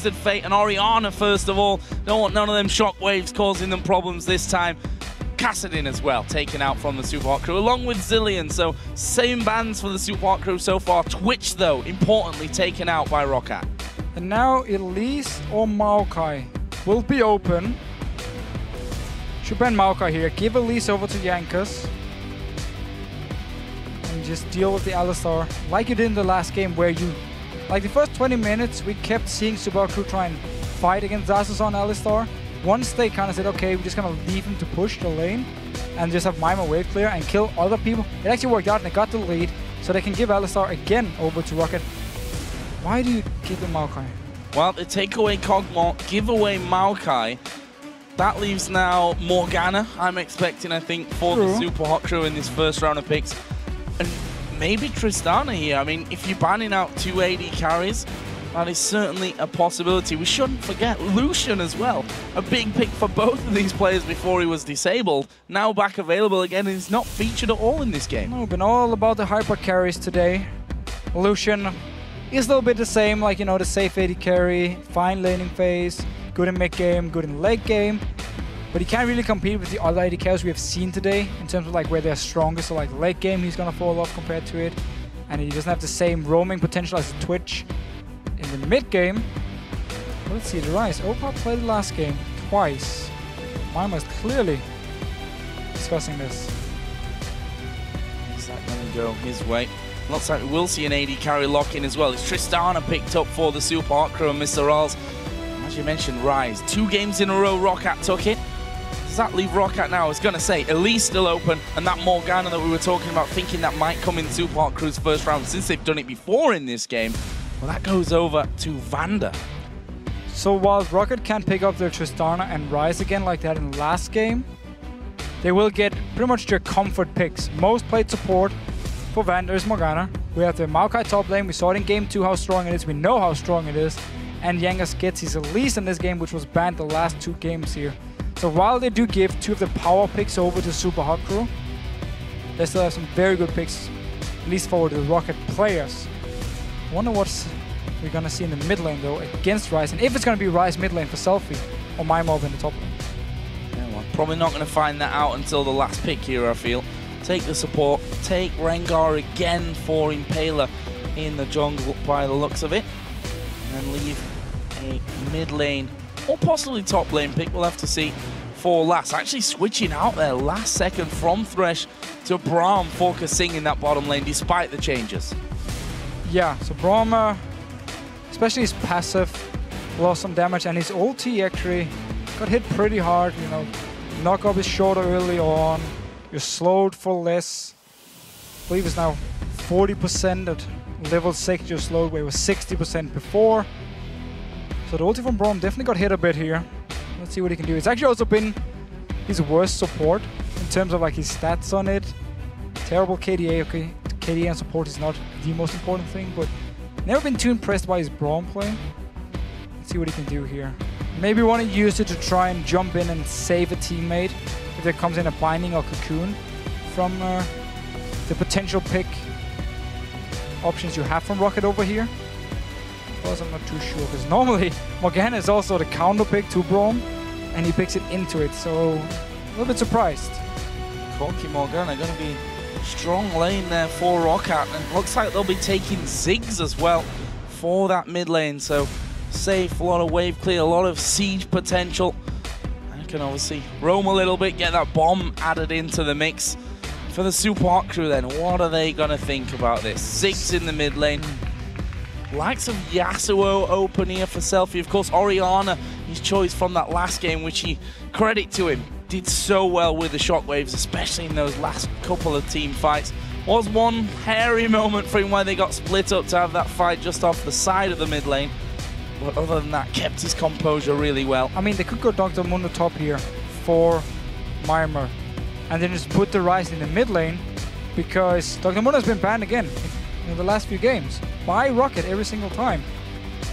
Twisted Fate and Orianna first of all. Don't want none of them shockwaves causing them problems this time. KaSing as well, taken out from the Super Hot Crew, along with Zillion. So same bans for the Super Hot Crew so far. Twitch, though, importantly taken out by Roccat. And now Elise or Maokai will be open. Should ban Maokai here. Give Elise over to Jankos. And just deal with the Alistar like you did in the last game, where you, like the first 20 minutes, we kept seeing Super Hot Crew try and fight against Xaxus on Alistar. Once they kind of said, okay, we're just going to leave him to push the lane and just have Mimer wave clear and kill other people, it actually worked out and they got the lead, so they can give Alistar again over to Roccat. Why do you give them Maokai? Well, they take away Kog'Maw, give away Maokai. That leaves now Morgana, I'm expecting, I think, for the Super Hot Crew in this first round of picks. And maybe Tristana here. I mean, if you're banning out 2 AD carries, that is certainly a possibility. We shouldn't forget Lucian as well. A big pick for both of these players before he was disabled. Now back available again, and he's not featured at all in this game. No, been all about the hyper carries today. Lucian is a little bit the same, like, you know, the safe AD carry, fine laning phase, good in mid game, good in late game. But he can't really compete with the other AD carries we have seen today in terms of like where they're strongest. So like late game, he's gonna fall off compared to it. And he doesn't have the same roaming potential as Twitch. In the mid game, let's see the Ryze. Overpow played the last game twice. Mimer is clearly discussing this. Is that going to go his way? Looks like we will see an AD carry lock in as well. It's Tristana picked up for the Super Hot Crew and MrRalleZ. As you mentioned, Ryze. 2 games in a row, Roccat took it. Does that leave Roccat now? I was going to say, Elise still open, and that Morgana that we were talking about, thinking that might come in Super Hot Crew's first round, since they've done it before in this game. Well, that goes over to VandeR. So while Roccat can't pick up their Tristana and Ryze again like they had in the last game, they will get pretty much their comfort picks. Most played support for VandeR is Morgana. We have the Maokai top lane. We saw it in game 2 how strong it is. We know how strong it is. And Jankos gets his Elise in this game, which was banned the last 2 games here. So while they do give 2 of the power picks over to Super Hot Crew, they still have some very good picks, at least for the Roccat players. I wonder what we're going to see in the mid lane, though, against Ryze. And if it's going to be Ryze mid lane for Selfie, or Mimer in the top lane. Yeah, well, probably not going to find that out until the last pick here, I feel. Take the support, take Rengar again for Impaler in the jungle by the looks of it. And then leave a mid lane, or possibly top lane pick, we'll have to see, for last. Actually switching out there last second from Thresh to Braum for KaSing in that bottom lane, despite the changes. Yeah, so Braum, especially his passive, lost some damage, and his ulti actually got hit pretty hard. You know, knock up is shorter early on, you're slowed for less. I believe it's now 40% at level 6 you're slowed, where it was 60% before. So the ulti from Braum definitely got hit a bit here. Let's see what he can do. It's actually also been his worst support in terms of like his stats on it. Terrible KDA, okay. KDA and support is not the most important thing, but never been too impressed by his Braum play. Let's see what he can do here. Maybe want to use it to try and jump in and save a teammate if there comes in a binding or cocoon from the potential pick options you have from Roccat over here. Plus, I'm not too sure, because normally Morgana is also the counter pick to Braum, and he picks it into it, so a little bit surprised. Corki Morgana going to be strong lane there for Roccat, and looks like they'll be taking Ziggs as well for that mid lane, so safe, a lot of wave clear, a lot of siege potential. And can obviously roam a little bit, get that bomb added into the mix. For the Super Hot Crew then, what are they going to think about this? Ziggs in the mid lane. Likes of Yasuo open here for Selfie. Of course, Orianna, his choice from that last game, which he, credit to him, did so well with the shockwaves, especially in those last couple of team fights. Was one hairy moment for him where they got split up to have that fight just off the side of the mid lane. But other than that, kept his composure really well. I mean, they could go Dr. Mundo top here for Mimer, and then just put the Ryze in the mid lane, because Dr. Mundo has been banned again in the last few games by Roccat every single time.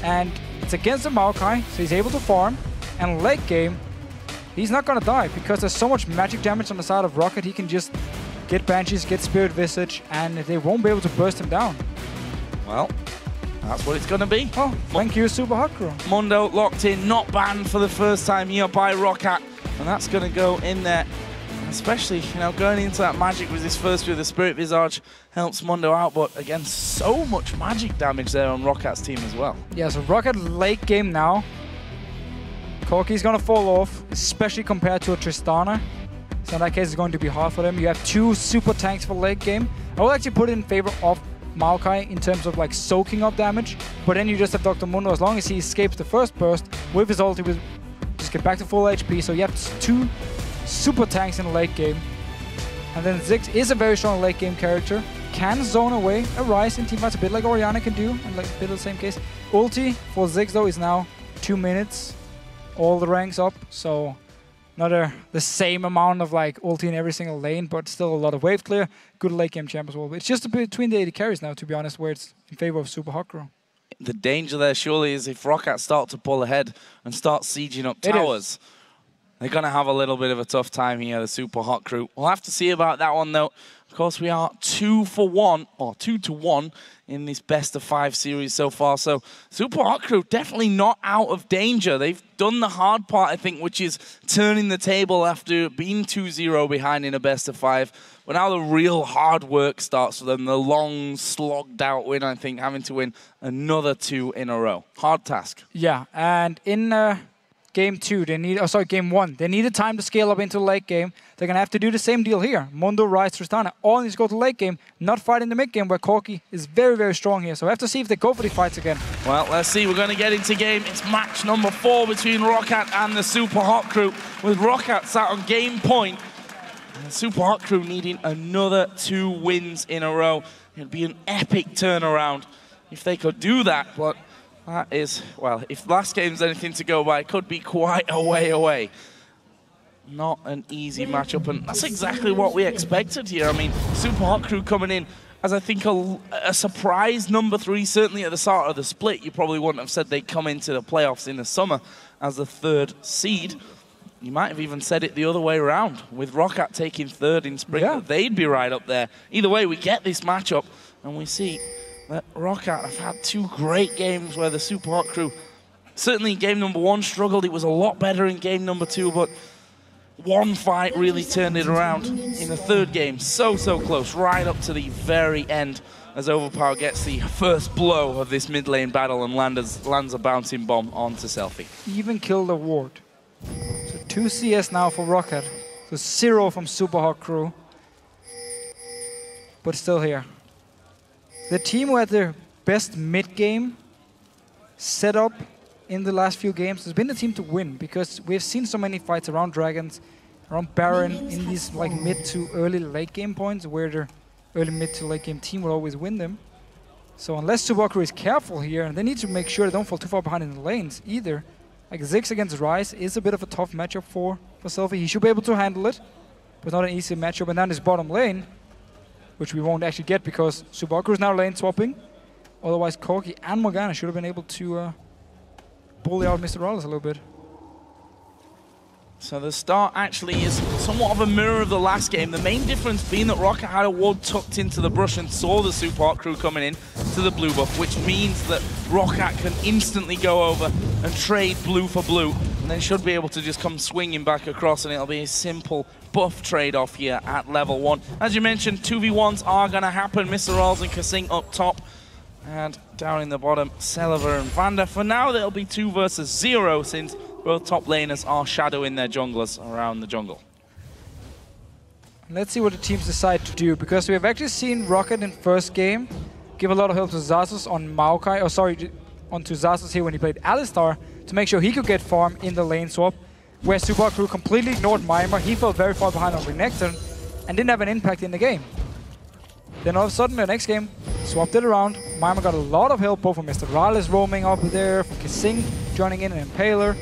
And it's against the Maokai, so he's able to farm, and late game, he's not gonna die, because there's so much magic damage on the side of Roccat. He can just get Banshees, get Spirit Visage, and they won't be able to burst him down. Well, That's what it's going to be. Oh, thank you, SUPA HOT CREW. Mundo locked in, not banned for the first time here by Roccat. And that's going to go in there. Especially, you know, going into that magic with this first with the Spirit Visage helps Mundo out. But again, so much magic damage there on Rockat's team as well. Yeah, so Roccat late game now. Corki's going to fall off, especially compared to a Tristana. So in that case, it's going to be hard for them. You have two super tanks for late game. I will actually put it in favor of Maokai in terms of like soaking up damage, but then you just have Dr. Mundo. As long as he escapes the first burst with his ulti, will just get back to full HP. So you have two super tanks in the late game. And then Ziggs is a very strong late game character. Can zone away a Ryze in teamfights, a bit like Orianna can do, and like a bit of the same case. Ulti for Ziggs though is now 2 minutes, all the ranks up. So not the same amount of like ulti in every single lane, but still a lot of wave clear. Good late game champ as well. But it's just between the 80 carries now, to be honest, where it's in favor of SUPA HOT CREW. The danger there surely is if Roccat start to pull ahead and start sieging up towers. They're going to have a little bit of a tough time here, the SUPA HOT CREW. We'll have to see about that one, though. Of course, we are 2-1 in this best-of-5 series so far. So SUPA HOT CREW definitely not out of danger. They've done the hard part, I think, which is turning the table after being 2-0 behind in a best-of-5. But now the real hard work starts for them. The long, slogged-out win, I think, having to win another 2 in a row. Hard task. Yeah, and in game 2, they need, game 1, they needed time to scale up into the late game. They're going to have to do the same deal here. Mundo, Ryze, Tristana, all needs to go to the late game, not fight in the mid game where Corki is very, very strong here. So we have to see if they go for the fights again. Well, let's see. We're going to get into game. It's match number 4 between Roccat and the SUPA HOT CREW, with Roccat sat on game point. And the SUPA HOT CREW needing another 2 wins in a row. It'd be an epic turnaround if they could do that, but that is, well, if last game's anything to go by, it could be quite a way away. Not an easy matchup, and that's exactly what we expected here. I mean, SUPA HOT CREW coming in as, I think, a surprise number 3, certainly at the start of the split. You probably wouldn't have said they'd come into the playoffs in the summer as the 3rd seed. You might have even said it the other way around, with Roccat taking 3rd in spring, that they'd be right up there. Either way, we get this matchup, and we see that Roccat have had 2 great games where the SUPA HOT CREW, certainly in game number 1, struggled. It was a lot better in game number 2, but one fight really turned it around in the 3rd game. So close, right up to the very end, as Overpow gets the first blow of this mid lane battle and lands a bouncing bomb onto Selfie. Even killed a ward. So 2 CS now for Roccat. So 0 from SUPA HOT CREW. But still here. The team who had their best mid-game setup in the last few games has been the team to win, because we've seen so many fights around Dragons, around Baron, in these like mid to early late game points where the early mid to late game team will always win them. So unless SUPA HOT CREW is careful here, and they need to make sure they don't fall too far behind in the lanes either. Like Ziggs against Ryze is a bit of a tough matchup for Selfie. He should be able to handle it, but not an easy matchup. And then his bottom lane, which we won't actually get because SUPA HOT CREW is now lane swapping. Otherwise, Corki and Morgana should have been able to bully out MrRalleZ a little bit. So the start actually is somewhat of a mirror of the last game. The main difference being that Roccat had a ward tucked into the brush and saw the SUPA HOT CREW coming in to the blue buff, which means that Roccat can instantly go over and trade blue for blue, and then should be able to just come swinging back across, and it'll be a simple buff trade-off here at level 1. As you mentioned, 2v1s are going to happen. MrRalleZ and KaSing up top, and down in the bottom, Celaver and VandeR. For now, there'll be 2 versus 0, since both top laners are shadowing their junglers around the jungle. Let's see what the teams decide to do, because we have actually seen Roccat in first game give a lot of help to Xaxus on Maokai, onto Xaxus here when he played Alistar, to make sure he could get farm in the lane swap, where SUPA HOT CREW completely ignored Mimer. He fell very far behind on Renekton and didn't have an impact in the game. Then all of a sudden, the next game, swapped it around. Mimer got a lot of help, both from MrRalleZ roaming up there, from KaSing joining in, and Impaler.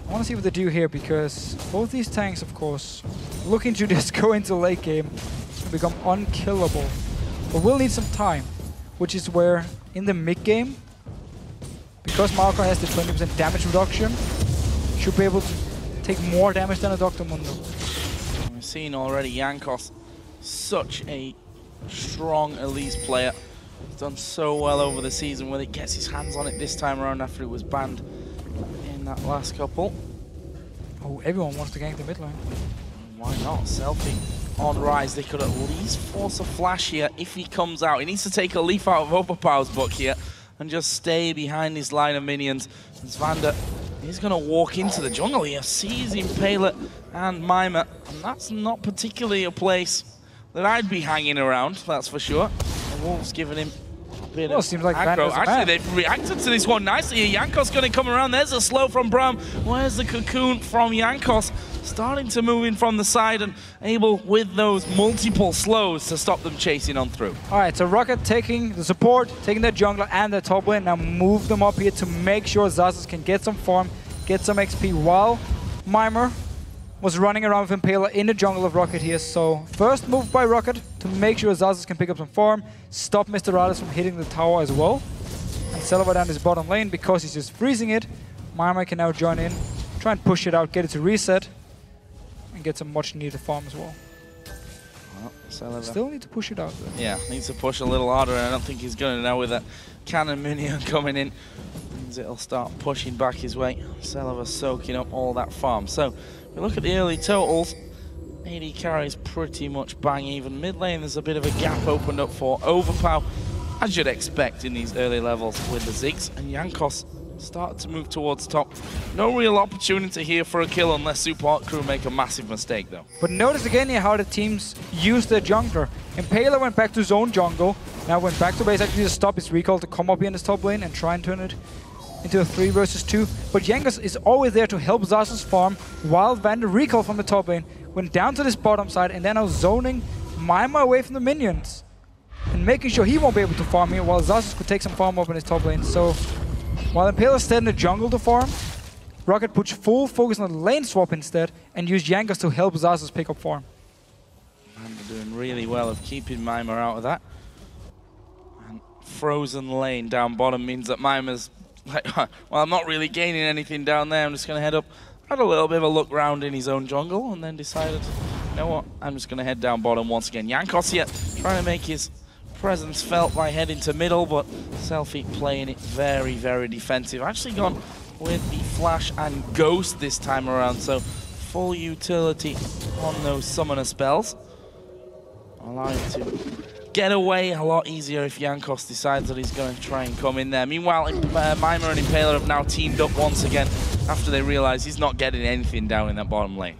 I want to see what they do here, because both these tanks, of course, looking to just go into late game and become unkillable. But we'll need some time, which is where, in the mid game, because Maokai has the 20% damage reduction, should be able to take more damage than a Dr. Mundo. We've seen already Jankos, such a strong Elise player. He's done so well over the season when he gets his hands on it this time around after it was banned in that last couple. Oh, everyone wants to gank the mid lane. Why not? Selfie on Ryze. They could at least force a flash here if he comes out. He needs to take a leaf out of Overpow's book here and just stay behind his line of minions. As VandeR is going to walk into the jungle here, sees Impaler and Mimer, and that's not particularly a place that I'd be hanging around, that's for sure. The Wolves giving him a bit of seems like aggro. VandeR's Actually, they've reacted to this one nicely. Jankos going to come around. There's a slow from Braum. Where's the cocoon from Jankos? Starting to move in from the side and able, with those multiple slows, to stop them chasing on through. All right, so Roccat taking the support, taking the jungler and the top lane. Now move them up here to make sure Xaxus can get some farm, get some XP, while Mimer was running around with Impaler in the jungle of Roccat here. So first move by Roccat to make sure Xaxus can pick up some farm, stop MrRalleZ from hitting the tower as well. And Celaver down his bottom lane because he's just freezing it. Mimer can now join in, try and push it out, get it to reset, and get some much needed farm as well. Still need to push it out though. Yeah, needs to push a little harder, and I don't think he's going to now with that cannon minion coming in. Means it'll start pushing back his way. Celaver soaking up all that farm. So, if we look at the early totals, AD carries pretty much bang even. Mid lane, there's a bit of a gap opened up for Overpow, as you'd expect in these early levels with the Ziggs, and Jankos started to move towards top. No real opportunity here for a kill unless SUPA HOT CREW make a massive mistake though. But notice again here how the teams use their jungler. Impaler went back to his own jungle, now went back to base, actually to stop his recall to come up here in this top lane and try and turn it into a 3 versus 2. But Jankos is always there to help Xaxus farm, while VandeR recall from the top lane went down to this bottom side and then now zoning Mimer away from the minions and making sure he won't be able to farm here, while Xaxus could take some farm up in his top lane. So while Impaler stayed in the jungle to farm, Roccat put full focus on the lane swap instead and used Jankos to help Xaxus pick up farm. VandeR doing really well of keeping Mimer out of that. And frozen lane down bottom means that Mimer's like, well, I'm not really gaining anything down there. I'm just going to head up, had a little bit of a look round in his own jungle, and then decided, you know what, I'm just going to head down bottom once again. Jankos here trying to make his presence felt by heading to middle, but Selfie playing it very, very defensive. Actually gone with the flash and ghost this time around, so full utility on those summoner spells. Allowing to get away a lot easier if Jankos decides that he's going to try and come in there. Meanwhile, Mimer and Impaler have now teamed up once again after they realize he's not getting anything down in that bottom lane.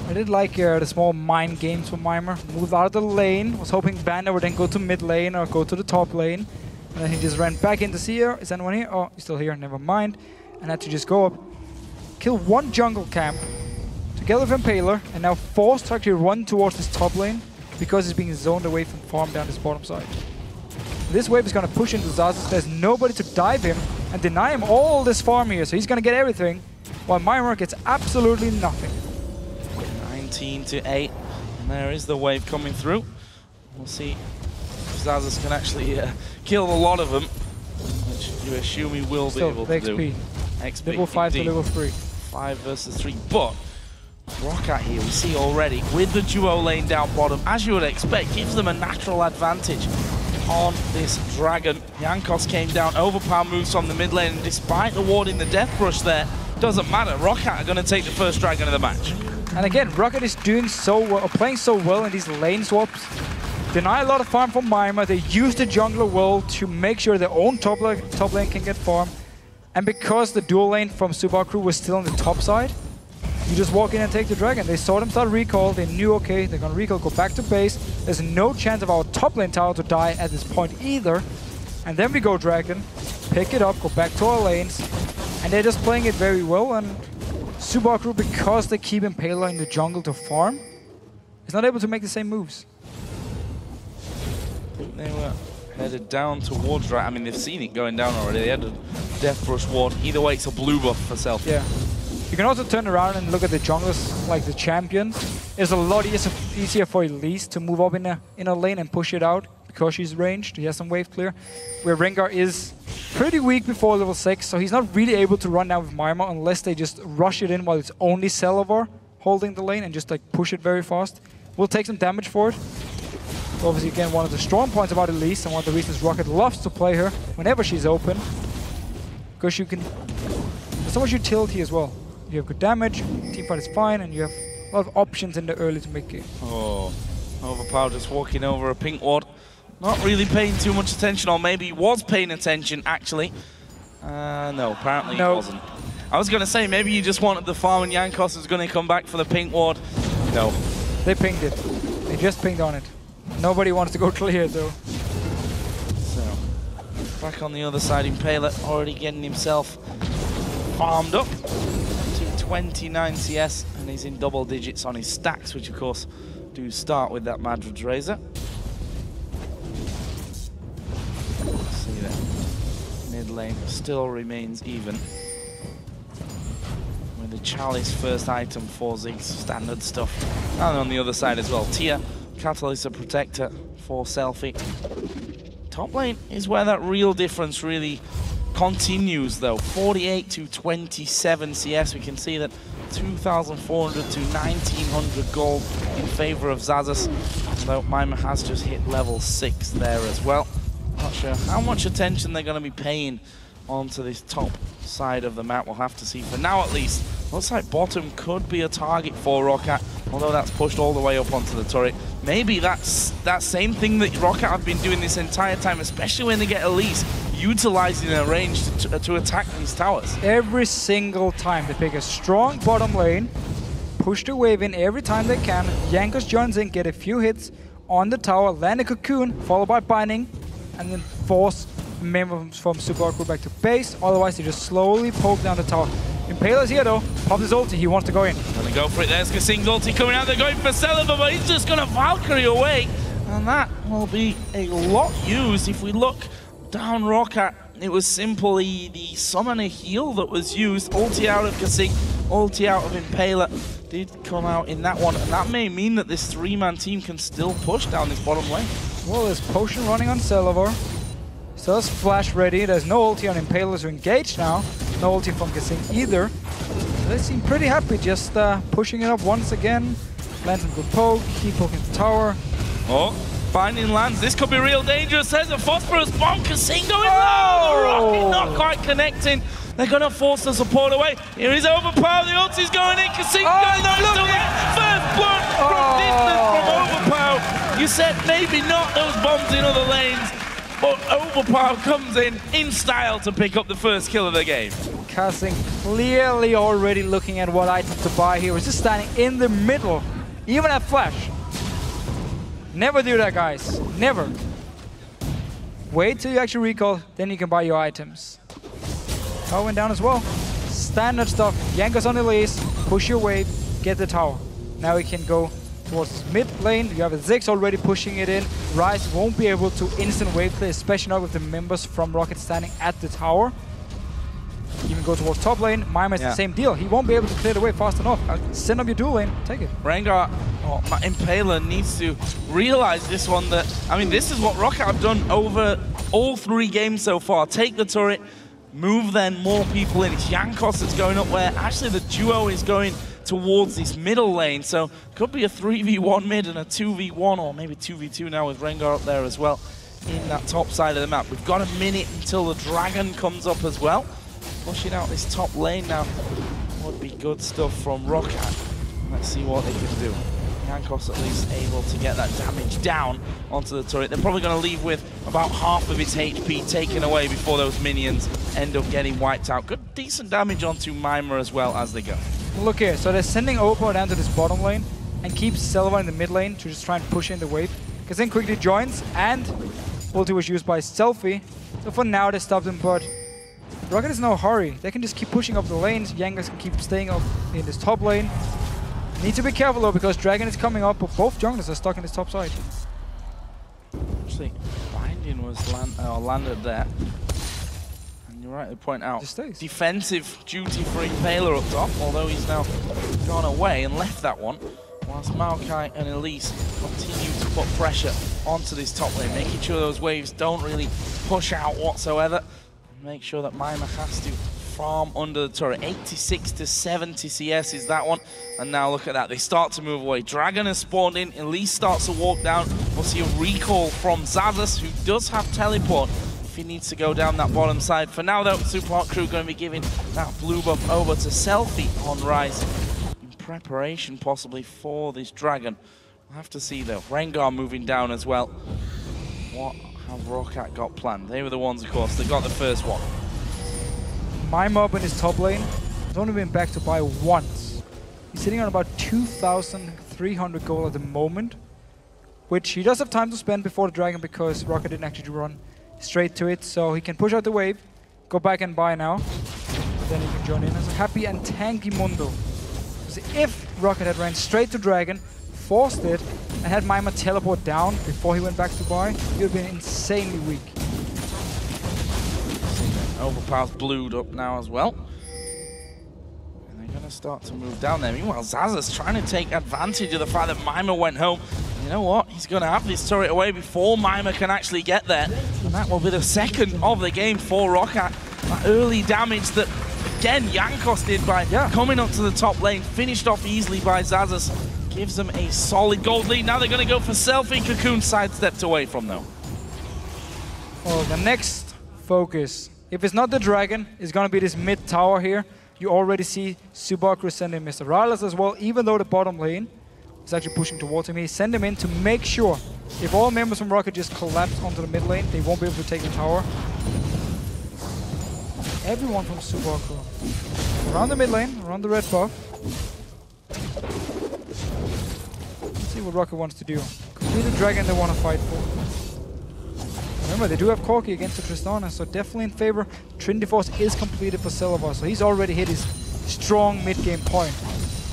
I did like the small mind games from Mimer. Moved out of the lane, was hoping VandeR would then go to mid lane or go to the top lane. And then he just ran back in to see her. Is anyone here? Oh, he's still here, never mind. And had to just go up, kill one jungle camp together with Impaler, and now forced to actually run towards this top lane because he's being zoned away from farm down this bottom side. This wave is going to push into Xaxus. There's nobody to dive him and deny him all this farm here, so he's going to get everything, while Mimer gets absolutely nothing. 19-8, and there is the wave coming through. We'll see if Xaxus can actually kill a lot of them, which you assume he will be able to do. XP, level 5 to level 3. 5 versus 3, but Roccat here, we see already, with the duo lane down bottom, as you would expect, gives them a natural advantage on this dragon. Jankos came down, Overpow moves from the mid lane, and despite the ward in the death rush there, doesn't matter. Roccat are going to take the first dragon of the match. And again, Roccat is doing so well, playing so well in these lane swaps. Deny a lot of farm from Mimer. They use the jungler well to make sure their own top lane can get farm. And because the dual lane from SUPA HOT CREW was still on the top side, you just walk in and take the dragon. They saw them start recall. They knew, okay, they're going to recall, go back to base. There's no chance of our top lane tower to die at this point either. And then we go dragon, pick it up, go back to our lanes. And they're just playing it very well. And SUPA HOT CREW, because they keep Impaler in the jungle to farm, is not able to make the same moves. I think they were headed down towards right. I mean, they've seen it going down already. They had a death brush ward. Either way, it's a blue buff for Selfie. Yeah. You can also turn around and look at the junglers, like the champions. It's a lot easier for Elise to move up in a lane and push it out because she's ranged. He has some wave clear. Where Rengar is pretty weak before level 6, so he's not really able to run down with Mimer unless they just rush it in while it's only Celaver holding the lane and just like push it very fast. We'll take some damage for it. Obviously, again, one of the strong points about Elise, and one of the reasons Roccat loves to play her whenever she's open. Because you can... There's so much utility as well. You have good damage, teamfight is fine, and you have a lot of options in the early to mid game. Oh, Overpow just walking over a pink ward. Not really paying too much attention, or maybe he was paying attention, actually. No, apparently he wasn't. I was going to say, maybe you just wanted the farm and Jankos was going to come back for the pink ward. No. They pinged it. They just pinged on it. Nobody wants to go clear, though. So, back on the other side, Impaler already getting himself farmed up to 29 CS, and he's in double digits on his stacks, which of course do start with that Madrid's Razor. See that mid lane still remains even, with the Chalice first item for Ziggs, standard stuff. And on the other side as well, Tia, Catalyst, a protector for Selfie. Top lane is where that real difference really continues though. 48 to 27 CS. We can see that 2,400 to 1,900 gold in favor of Xaxus. Although Mimer has just hit level 6 there as well. Not sure how much attention they're going to be paying onto this top side of the map. We'll have to see. For now at least, looks like bottom could be a target for Roccat, although that's pushed all the way up onto the turret. Maybe that's that same thing that Roccat have been doing this entire time, especially when they get Elise, utilizing a range to attack these towers. Every single time they pick a strong bottom lane, push the wave in every time they can. Jankos joins in, get a few hits on the tower, land a cocoon, followed by binding, and then force members from SUPA HOT CREW back to base. Otherwise, they just slowly poke down the tower. Impaler's here though, popped his ulti, he wants to go in. Gonna go for it, there's KaSing's ulti coming out, they're going for Celaver, but he's just gonna Valkyrie away. And that will be a lot used. If we look down Roccat, it was simply the summoner heal that was used. Ulti out of KaSing, ulti out of Impaler did come out in that one. And that may mean that this three-man team can still push down this bottom lane. Well, there's potion running on Celaver. Still has flash ready. There's no ulti on Impaler to engage now. No ulti from KaSing either. They seem pretty happy, just pushing it up once again. Land some good poke, keep poking the tower. Oh, finding lands. This could be real dangerous. There's a phosphorus bomb. KaSing going low. The rocket not quite connecting. They're going to force the support away. Here is Overpow. The ulti's going in. KaSing going low. First blood from distance from Overpow. You said maybe not those bombs in other lanes. But Overpow comes in style to pick up the first kill of the game. KaSing clearly already looking at what item to buy here. He's just standing in the middle. Even at flash. Never do that, guys. Never. Wait till you actually recall, then you can buy your items. Tower went down as well. Standard stuff. Jankos on Elise. Push your wave. Get the tower. Now we can go towards mid lane. You have a Ziggs already pushing it in. Ryze won't be able to instant wave clear, especially not with the members from Roccat standing at the tower. Even go towards top lane. Mimer is the same deal. He won't be able to clear the wave fast enough. Send up your dual lane. Take it. Rengar, Impaler needs to realize this one that, I mean, this is what Roccat have done over all 3 games so far. Take the turret, move then more people in. It's Jankos that's going up where actually the duo is going towards this middle lane. So could be a 3v1 mid and a 2v1 or maybe 2v2 now with Rengar up there as well in that top side of the map. We've got a minute until the dragon comes up as well. Pushing out this top lane now would be good stuff from Roccat. Let's see what they can do. Jankos at least able to get that damage down onto the turret. They're probably going to leave with about half of its HP taken away before those minions end up getting wiped out. Good, decent damage onto Mimer as well as they go. Look here, so they're sending Overpow down to this bottom lane and keep Celaver in the mid lane to just try and push in the wave. KaSing quickly joins and ulti was used by Selfie. So for now they stopped him, but Roccat is in no hurry. They can just keep pushing up the lanes. Jankos can keep staying up in this top lane. Need to be careful though, because Dragon is coming up, but both junglers are stuck in this top side. Actually, binding was landed there. And you're right to point out, defensive duty for Impaler up top, although he's now gone away and left that one. Whilst Maokai and Elise continue to put pressure onto this top lane, making sure those waves don't really push out whatsoever. Make sure that Mimer has to from under the turret. 86 to 70 CS is that one. And now look at that. They start to move away. Dragon has spawned in. Elise starts to walk down. We'll see a recall from Xaxus, who does have teleport if he needs to go down that bottom side. For now, though, Super Hot Crew going to be giving that blue buff over to Selfie on Ryze in preparation possibly for this Dragon. We'll have to see, though. Rengar moving down as well. What have Roccat got planned? They were the ones, of course, that got the first one. Mimer up in his top lane has only been back to buy once. He's sitting on about 2,300 gold at the moment, which he does have time to spend before the Dragon because Roccat didn't actually run straight to it, so he can push out the wave, go back and buy now, and then he can join in as a happy and tanky Mundo. Because if Roccat had ran straight to Dragon, forced it, and had Mimer teleport down before he went back to buy, he would have been insanely weak. Overpow's blued up now as well. And they're going to start to move down there. Meanwhile, Xaxus trying to take advantage of the fact that Mimer went home. You know what? He's going to have this turret away before Mimer can actually get there. And that will be the second of the game for Roccat. That early damage that, again, Jankos did by coming up to the top lane, finished off easily by Xaxus. Gives them a solid gold lead. Now they're going to go for Selfie. Cocoon sidestepped away from though. Well, the next focus, if it's not the Dragon, is going to be this mid tower here. You already see Super Hot Crew sending MrRalleZ as well, even though the bottom lane is actually pushing towards him. He send him in to make sure if all members from Roccat just collapse onto the mid lane, they won't be able to take the tower. Everyone from Super Hot Crew around the mid lane, around the red buff. Let's see what Roccat wants to do. Complete the Dragon they want to fight for. Remember, they do have Corki against the Tristana, so definitely in favor. Trinity Force is completed for Celaver, so he's already hit his strong mid-game point,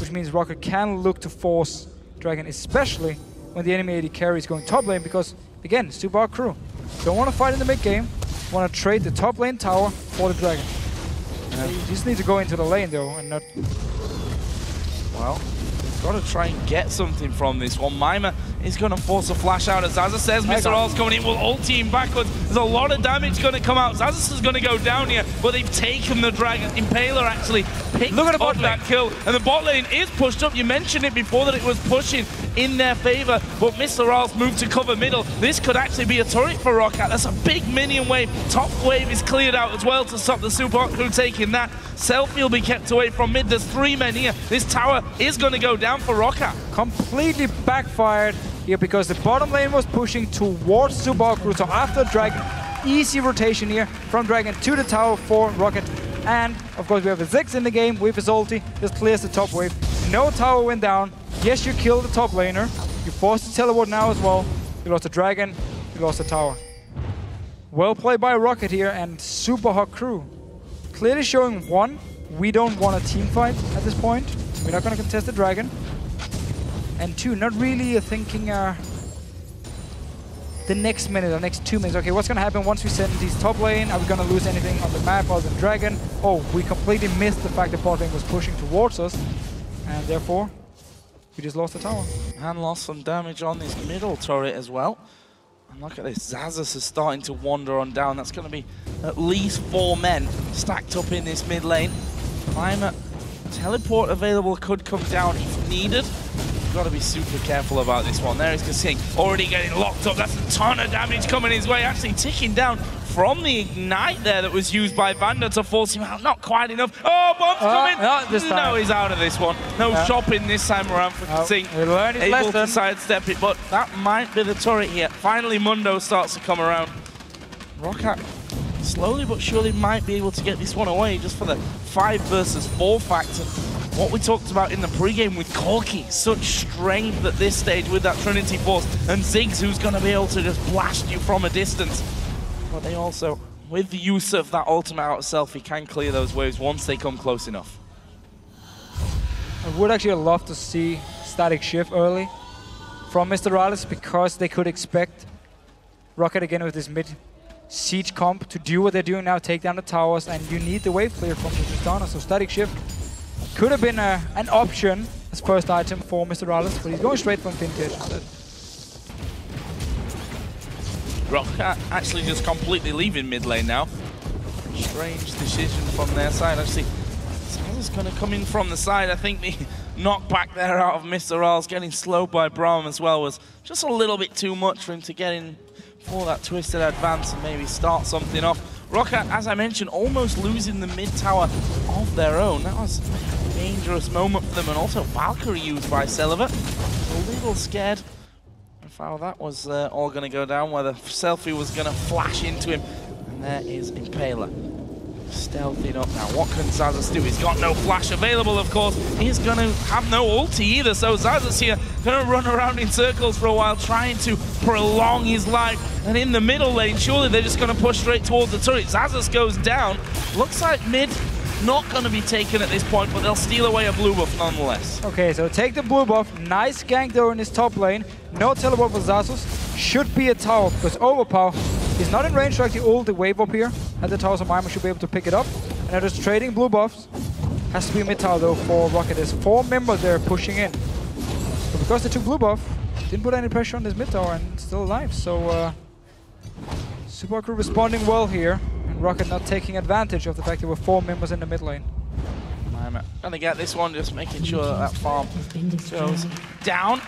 which means Roccat can look to force Dragon, especially when the enemy AD carry is going top lane, because, again, Super Hot Crew don't want to fight in the mid-game, want to trade the top lane tower for the Dragon. You just need to go into the lane, though, and not... Well, got to try and get something from this one. Mimer is going to force a flash out, as Xaxus says. MrRalleZ coming in, will ulti him backwards. There's a lot of damage going to come out. Xaxus is going to go down here, but they've taken the Dragon. Impaler actually picked up that kill, and the bot lane is pushed up. You mentioned it before that it was pushing in their favor, but MrRalleZ moved to cover middle. This could actually be a turret for Roccat. That's a big minion wave. Top wave is cleared out as well to stop the Super Hot Crew taking that. Selfie will be kept away from mid. There's 3 men here. This tower is going to go down for Roccat. Completely backfired here because the bottom lane was pushing towards Super Hot Crew. So after Dragon, easy rotation here from Dragon to the tower for Roccat. And of course we have a Ziggs in the game with his ulti, just clears the top wave. No tower went down. Yes, you killed the top laner. You forced the teleport now as well. You lost the Dragon, you lost the tower. Well played by Roccat here and Super Hot Crew. Clearly showing, one, we don't want a team fight at this point. We're not going to contest the Dragon. And 2, not really thinking the next minute or next 2 minutes. Okay, what's going to happen once we send these top lane? Are we going to lose anything on the map other than Dragon? Oh, we completely missed the fact that bot lane was pushing towards us. And therefore, we just lost the tower. And lost some damage on this middle turret as well. And look at this, Xaxus is starting to wander on down. That's going to be at least 4 men stacked up in this mid lane. Mimer, teleport available, could come down if needed. You've got to be super careful about this one. There is KaSing, already getting locked up. That's a ton of damage coming his way, actually ticking down from the ignite there that was used by VandeR to force him out. Not quite enough. Oh, bomb's coming! No, he's out of this one. No shopping this time around for KaSing. Able to sidestep it, but that might be the turret here. Finally, Mundo starts to come around. Roccat slowly but surely might be able to get this one away just for the 5 versus 4 factor. What we talked about in the pregame with Corki, such strength at this stage with that Trinity Force, and Ziggs, who's going to be able to just blast you from a distance. But they also, with the use of that ultimate out of Selfie, can clear those waves once they come close enough. I would actually love to see static shift early from MrRalleZ, because they could expect Roccat again with this mid siege comp to do what they're doing now, take down the towers, and you need the wave clear from the Tristana. So static shift could have been an option as first item for MrRalleZ, but he's going straight from Vintage instead. Roccat actually just completely leaving mid lane now. Strange decision from their side. Actually, Xaxus going to come in from the side. I think the knockback there out of MrRalleZ getting slowed by Braum as well was just a little bit too much for him to get in for that twisted advance and maybe start something off. Roccat, as I mentioned, almost losing the mid tower of their own. That was a dangerous moment for them, and also Valkyrie used by Celaver. A little scared of how that was all going to go down, whether Selfie was going to flash into him. And there is Impaler. Stealthing up now. What can Xaxus do? He's got no flash available, of course. He's going to have no ulti either, so Xaxus here going to run around in circles for a while, trying to prolong his life. And in the middle lane, surely they're just going to push straight towards the turret. Xaxus goes down. Looks like mid not going to be taken at this point, but they'll steal away a blue buff nonetheless. Okay, so take the blue buff. Nice gank though in his top lane. No teleport for Xaxus. Should be a tower, because Overpow is not in range to actually ult the wave up here at the tower, so Mimer should be able to pick it up. And they're just trading blue buffs. Has to be a mid tower though for Roccat. There's 4 members there pushing in. But because they took blue buff, didn't put any pressure on this mid tower and still alive. So SUPA HOT CREW responding well here, and Roccat not taking advantage of the fact there were 4 members in the mid lane. Mimer gonna get this one, just making sure that farm goes down,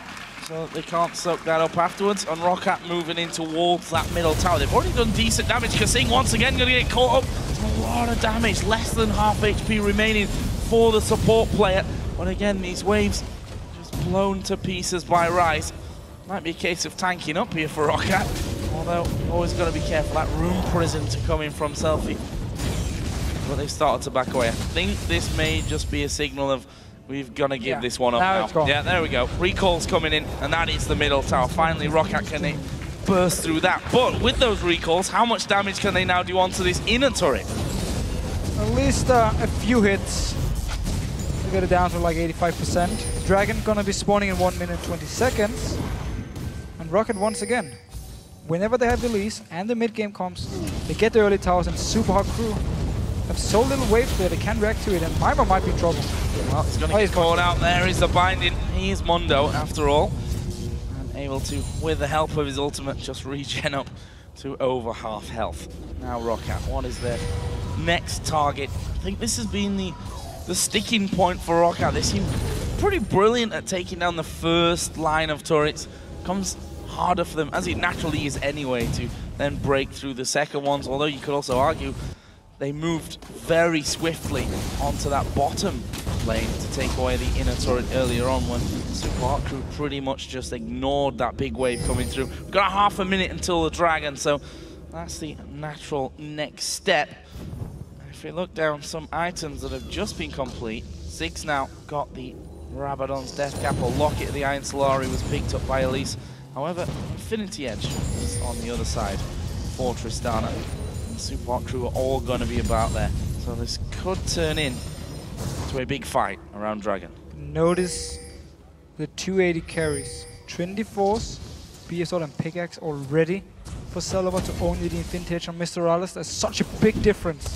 so that they can't soak that up afterwards. And Roccat moving in towards that middle tower. They've already done decent damage. KaSing once again going to get caught up. A lot of damage, less than half HP remaining for the support player. But again, these waves just blown to pieces by Ryze. Might be a case of tanking up here for Roccat. Although, always got to be careful. That room prison to come in from Selfie. But they've started to back away. I think this may just be a signal of we've got to give this one up now. Yeah, there we go. Recall's coming in, and that is the middle tower. Finally, Roccat can burst through that. But with those recalls, how much damage can they now do onto this inner turret? At least a few hits. We get it down to like 85%. Dragon gonna be spawning in 1 minute 20 seconds. And Roccat once again, whenever they have Elise and the mid game comes, they get the early towers, and SUPA HOT CREW have so little wave there, they can't react to it, and Mimer might be in trouble. Well, he's going to get caught out there. He's the binding. He's Mundo, after all. And able to, with the help of his ultimate, just regen up to over half health. Now Roccat, what is their next target? I think this has been the sticking point for Roccat. They seem pretty brilliant at taking down the first line of turrets. Comes harder for them, as it naturally is anyway, to then break through the second ones. Although you could also argue they moved very swiftly onto that bottom lane to take away the inner turret earlier on, when SUPA HOT CREW pretty much just ignored that big wave coming through. We've got half a minute until the Dragon, so that's the natural next step. If we look down some items that have just been complete, Ziggs now got the Rabadon's Death Cap, or Locket of the Iron Solari was picked up by Elise. However, Infinity Edge is on the other side for Tristana. SUPA HOT CREW are all going to be about there. So this could turn in to a big fight around Dragon. Notice the 280 carries. Trinity Force, BSO and Pickaxe already for Celaver to only the Infinity Edge on MrRalleZ. There's such a big difference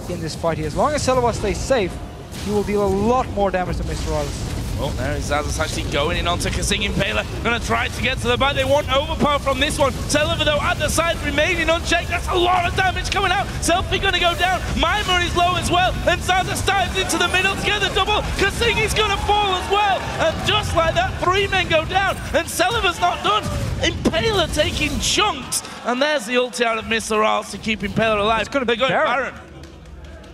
in this fight here. As long as Celaver stays safe, he will deal a lot more damage to MrRalleZ. Oh, there is Xaxus actually going in onto KaSing. Impaler going to try to get to the back. They want Overpow from this one. Celaver, though, at the side, remaining unchecked. That's a lot of damage coming out. Selfie going to go down. Mimer is low as well. And Xaxus dives into the middle to get the double. KaSing is going to fall as well. And just like that, 3 men go down. And Celaver's not done. Impaler taking chunks. And there's the ulti out of MrRalleZ to keep Impaler alive. It's going to be Baron.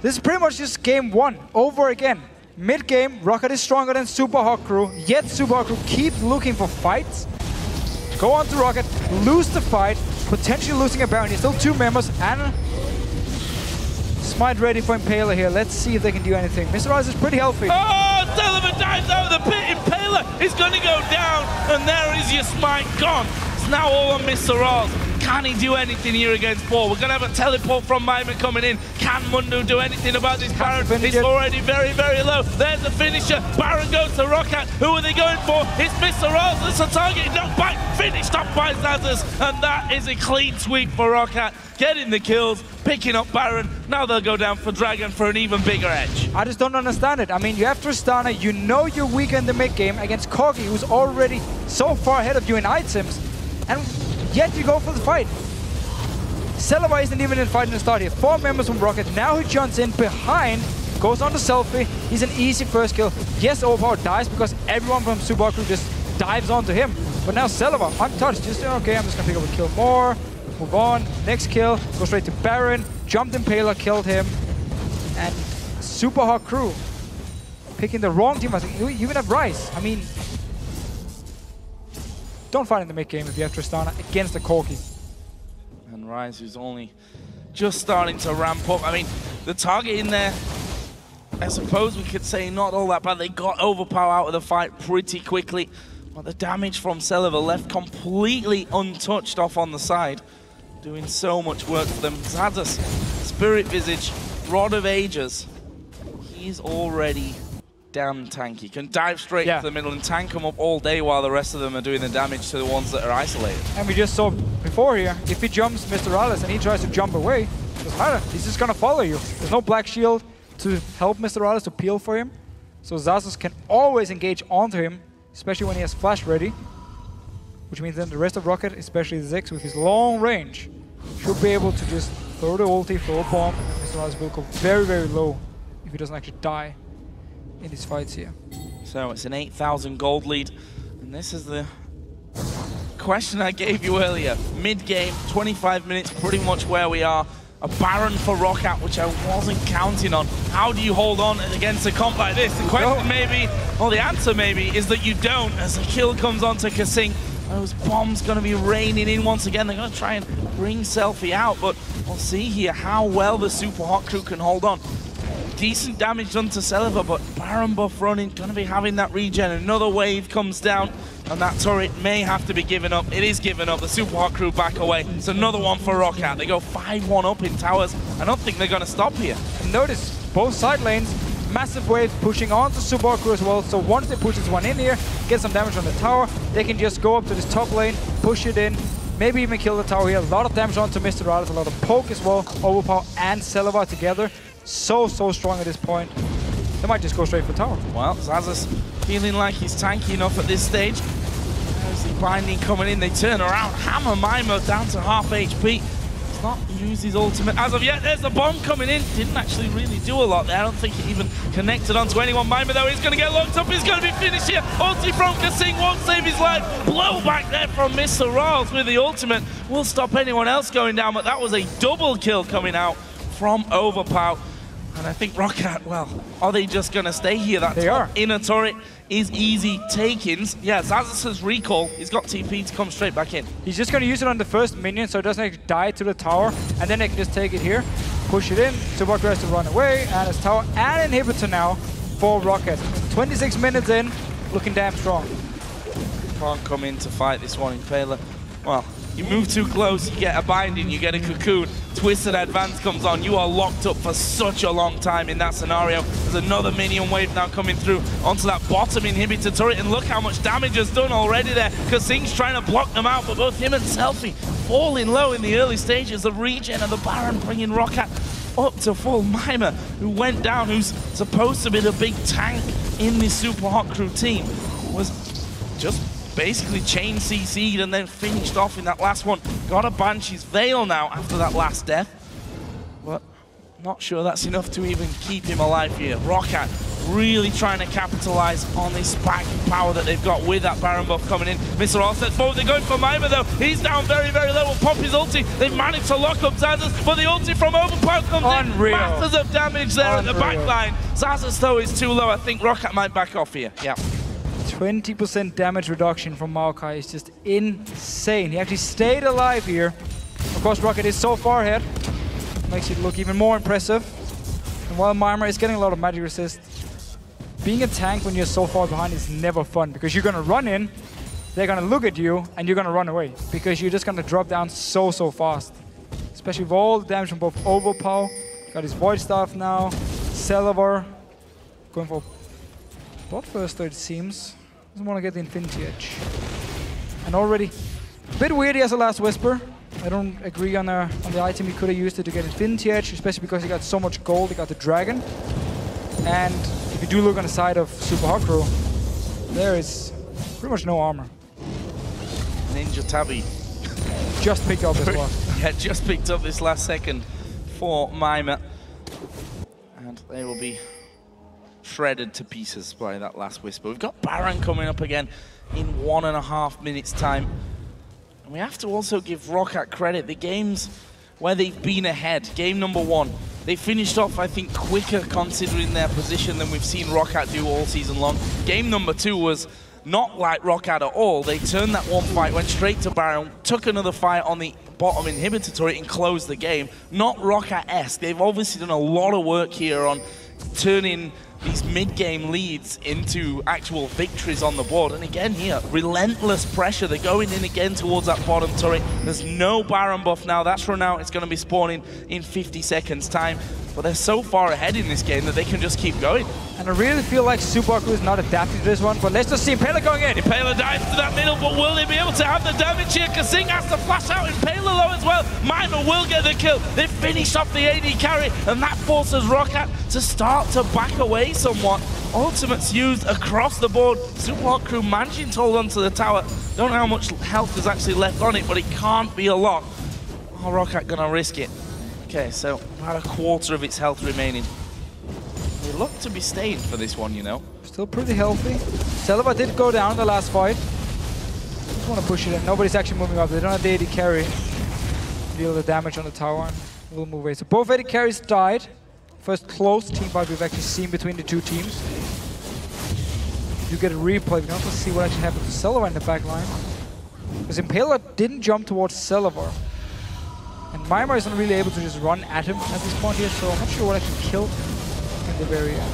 This is pretty much just game 1 over again. Mid-game, Roccat is stronger than SUPA HOT CREW, yet SUPA HOT CREW keeps looking for fights. Go on to Roccat, lose the fight, potentially losing a Baron. He's still 2 members, and Smite ready for Impaler here. Let's see if they can do anything. MrRalleZ is pretty healthy. Oh, Celaver dives out of the pit. Impaler is going to go down, and there is your Smite gone. It's now all on MrRalleZ. Can he do anything here against 4? We're going to have a teleport from Mimer coming in. Can Mundo do anything about this Baron? It's already very, very low. There's the finisher. Baron goes to Roccat. Who are they going for? It's MrRalleZ. That's a target. Knocked back. Finished up by Xaxus. And that is a clean sweep for Roccat. Getting the kills, picking up Baron. Now they'll go down for Dragon for an even bigger edge. I just don't understand it. I mean, you have Tristana. You know you're weak in the mid game against Corki, who's already so far ahead of you in items. And yet you go for the fight. Celaver isn't even in fight in the start here. 4 members from Roccat. Now he jumps in behind, goes on to Selfie. He's an easy first kill. Yes, Overpow dies because everyone from SUPA HOT CREW just dives onto him. But now Celaver, untouched, just okay, I'm just gonna pick up a kill more. Move on, next kill, go straight to Baron. Jumped Impaler, killed him. And SUPA HOT CREW picking the wrong team. I think you even have Ryze. I mean, don't fight in the mid game if you have Tristana against the Corki. And Ryze, who's only just starting to ramp up. I mean, the target in there, I suppose we could say not all that bad. They got Overpow out of the fight pretty quickly. But the damage from Celaver left completely untouched off on the side. Doing so much work for them. Xaxus, Spirit Visage, Rod of Ages. He's already damn tanky. Can dive straight to the middle and tank them up all day while the rest of them are doing the damage to the ones that are isolated. And we just saw before here, if he jumps MrRalleZ and he tries to jump away, doesn't matter. He's just gonna follow you. There's no black shield to help MrRalleZ to peel for him. So Xaxus can always engage onto him, especially when he has flash ready. Which means then the rest of Roccat, especially Ziggs with his long range, should be able to just throw the ulti, throw a bomb, and MrRalleZ will go very, very low if he doesn't actually die in these fights here. So it's an 8,000 gold lead, and this is the question I gave you earlier. Mid-game, 25 minutes, pretty much where we are. A Baron for Roccat, which I wasn't counting on. How do you hold on against a comp like this? The question maybe, or the answer maybe, is that you don't, as the kill comes onto KaSing. Those bombs going to be raining in once again. They're going to try and bring Selfie out, but we'll see here how well the SUPA HOT CREW can hold on. Decent damage done to Celaver, but Baron buff running, going to be having that regen. Another wave comes down, and that turret may have to be given up. It is given up. The SUPA HOT CREW back away. It's another one for Roccat. They go 5-1 up in towers. I don't think they're going to stop here. And notice, both side lanes, massive wave pushing on to SUPA HOT CREW as well. So once they push this one in here, get some damage on the tower, they can just go up to this top lane, push it in, maybe even kill the tower here. A lot of damage onto MrRalleZ, a lot of poke as well. Overpow and Celaver together. So strong at this point. They might just go straight for tower. Well, Xaxus feeling like he's tanky enough at this stage. There's the binding coming in. They turn around, hammer Mimer down to half HP. He's not used his ultimate as of yet. There's the bomb coming in. Didn't actually really do a lot there. I don't think it even connected onto anyone. Mimer though, he's going to get locked up. He's going to be finished here. Ulti from KaSing won't save his life. Blow back there from MrRalleZ with the ultimate. Will stop anyone else going down, but that was a double kill coming out from Overpow. And I think Roccat, well, are they just going to stay here? That top inner turret is easy takings. Yeah, Xaxus' recall. He's got TP to come straight back in. He's just going to use it on the first minion so it doesn't actually die to the tower. And then they can just take it here, push it in. SUPA HOT CREW has to run away. And it's tower and inhibitor now for Roccat. 26 minutes in, looking damn strong. Can't come in to fight this one, Impaler. Well, you move too close, you get a binding, you get a cocoon. Twisted Advance comes on. You are locked up for such a long time in that scenario. There's another minion wave now coming through onto that bottom inhibitor turret, and look how much damage is done already there. KaSing's trying to block them out, but both him and Selfie falling low in the early stages. The regen and the Baron bringing Roccat up to full. Mimer, who went down, who's supposed to be the big tank in this SUPA HOT CREW team, was just basically chain CC'd and then finished off in that last one. Got a Banshee's Veil now after that last death. But not sure that's enough to even keep him alive here. Roccat really trying to capitalize on this spike of power that they've got with that Baron buff coming in. MrRalleZ steps forward. They're going for Mimer though. He's down very, very low. Will pop his ulti. They've managed to lock up Xaxus, but the ulti from Overpow comes in. Masses of damage there at the back line. Xaxus though is too low. I think Roccat might back off here. Yeah. 20% damage reduction from Maokai is just insane. He actually stayed alive here. Of course, Roccat is so far ahead. Makes it look even more impressive. And while Mimer is getting a lot of magic resist, being a tank when you're so far behind is never fun, because you're going to run in, they're going to look at you, and you're going to run away, because you're just going to drop down so fast. Especially with all the damage from both Overpow. Got his Void Staff now. Celaver going for bot first, though, it seems. Doesn't want to get the Infinity Edge. And already a bit weird he has a Last Whisper. I don't agree on the item. He could have used it to get Infinity Edge, especially because he got so much gold. He got the Dragon. And if you do look on the side of SUPA HOT CREW, there is pretty much no armor. Ninja Tabby. Just picked up as well. Yeah, just picked up this last second for Mimer. And they will be shredded to pieces by that last whisper. We've got Baron coming up again in 1.5 minutes time. And we have to also give Roccat credit. The games where they've been ahead, game number 1, they finished off, I think, quicker considering their position than we've seen Roccat do all season long. Game number 2 was not like Roccat at all. They turned that one fight, went straight to Baron, took another fight on the bottom inhibitor turret and closed the game. Not Roccat-esque. They've obviously done a lot of work here on turning these mid-game leads into actual victories on the board. And again here, relentless pressure. They're going in again towards that bottom turret. There's no Baron buff now. That's run out. It's going to be spawning in 50 seconds time. But they're so far ahead in this game that they can just keep going. And I really feel like SUPA HOT CREW is not adapting to this one, but let's just see Impaler going in. Impaler dives to that middle, but will they be able to have the damage here? KaSing has to flash out. Impaler low as well. Mimer will get the kill. They finish off the AD carry, and that forces Roccat to start to back away somewhat. Ultimates used across the board. SUPA HOT CREW managing to hold onto the tower. Don't know how much health is actually left on it, but it can't be a lot. Oh, Roccat gonna risk it. Okay, so about a quarter of its health remaining. They look to be staying for this one, you know. Still pretty healthy. Celaver did go down in the last fight. Just want to push it in. Nobody's actually moving up. They don't have the AD carry. Deal the damage on the tower and we'll move away. So both AD carries died. First close team fight we've actually seen between the two teams. You get a replay. We can also see what actually happened to Celaver in the back line. Because Impaler didn't jump towards Celaver. And Mimer isn't really able to just run at him at this point here, so I'm not sure what actually killed him in the very end.